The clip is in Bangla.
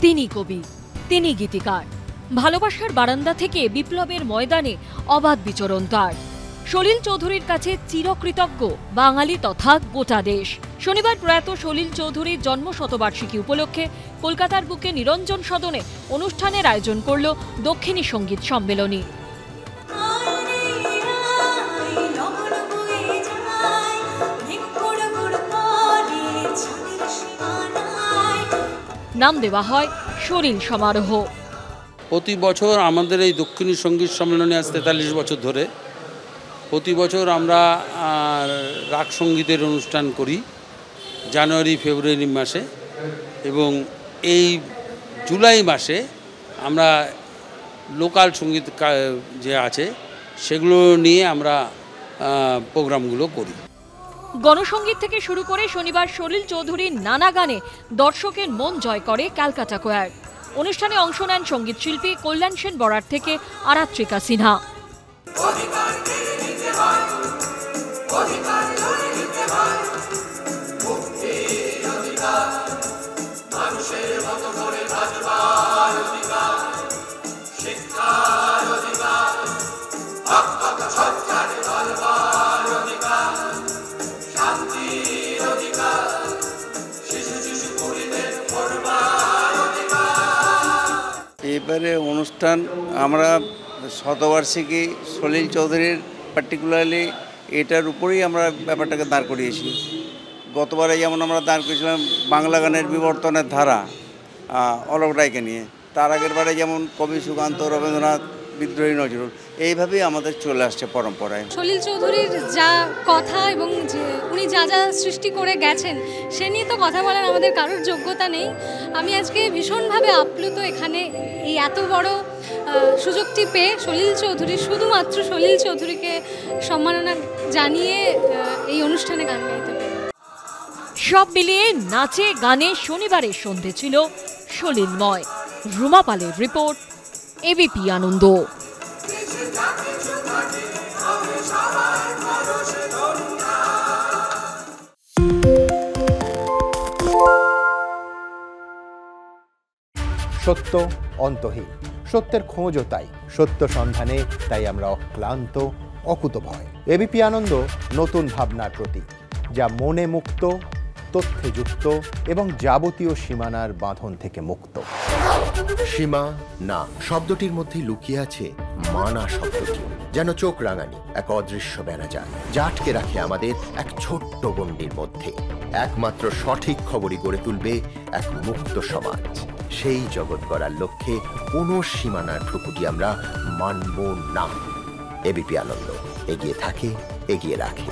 তিনি কবি, তিনি গীতিকার। ভালোবাসার বারান্দা থেকে বিপ্লবের ময়দানে অবাধ বিচরণ তার। সলিল চৌধুরীর কাছে চিরকৃতজ্ঞ বাঙালি তথা গোটা দেশ। শনিবার প্রয়াত সলিল চৌধুরীর জন্মশতবার্ষিকী উপলক্ষে কলকাতার বুকে নিরঞ্জন সদনে অনুষ্ঠানের আয়োজন করল দক্ষিণী সঙ্গীত সম্মেলনী। নাম দেওয়া হয় সলিল সমারোহ। প্রতি বছর আমাদের এই দক্ষিণী সঙ্গীত সম্মেলনে আজ 43 বছর ধরে প্রতি বছর আমরা রাগ সঙ্গীতের অনুষ্ঠান করি জানুয়ারি ফেব্রুয়ারি মাসে, এবং এই জুলাই মাসে আমরা লোকাল সঙ্গীত যে আছে সেগুলো নিয়ে আমরা প্রোগ্রামগুলো করি। গণসঙ্গীত থেকে শুরু করে শনিবার সলিল চৌধুরীর নানা গানে দর্শকের মন জয় করে ক্যালকাটা কোয়ার। অনুষ্ঠানে অংশ নেন সঙ্গীত শিল্পী কল্যাণ সেন বরার থেকে আরাত্রিকা সিনহা। এবারে অনুষ্ঠান আমরা শতবার্ষিকী সলিল চৌধুরীর পার্টিকুলারলি এটার উপরেই আমরা ব্যাপারটাকে দাঁড় করিয়েছি। গতবারে যেমন আমরা দাঁড় করেছিলাম বাংলা গানের বিবর্তনের ধারা অলোক রায়কে নিয়ে, তার আগের বারে যেমন কবি সুকান্ত, রবীন্দ্রনাথ, বিদ্রোহী নজরুল, এইভাবেই আমাদের চলে আসছে পরম্পরায়। সলিল চৌধুরীর যা কথা এবং উনি যা যা সৃষ্টি করে গেছেন সে নিয়ে তো কথা বলার আমাদের কারোর যোগ্যতা নেই। আমি আজকে ভীষণভাবে আপ্লুত এখানে এই এত বড় সুযোগটি পেয়ে সলিল চৌধুরী, শুধুমাত্র সলিল চৌধুরীকে সম্মাননা জানিয়ে এই অনুষ্ঠানে গান গাইতে পেরে। সব মিলিয়ে নাচে গানে শনিবারের সন্ধে ছিল সলিলময়। রুমা পালের রিপোর্ট, এবিপি আনন্দ। সত্য অন্তহীন, সত্যের খোঁজও তাই, সত্য সন্ধানে তাই আমরা অক্লান্ত, অকুতভয়। এবিপি আনন্দ নতুন ভাবনার প্রতীক, যা মনে মুক্ত, তথ্যে যুক্ত এবং যাবতীয় সীমানার বাঁধন থেকে মুক্ত। সীমা না শব্দটির মধ্যে লুকিয়ে আছে মানা শব্দটি, যেন চোখ রাঙানি এক অদৃশ্য ব্যানাজার, যা আটকে রাখে আমাদের এক ছোট্ট গণ্ডির মধ্যে। একমাত্র সঠিক খবরই গড়ে তুলবে এক মুক্ত সমাজ। সেই জগৎ গড়ার লক্ষ্যে কোনো সীমানার ঠুকুটি আমরা মানব না। এবিপি আনন্দ এগিয়ে থাকে, এগিয়ে রাখে।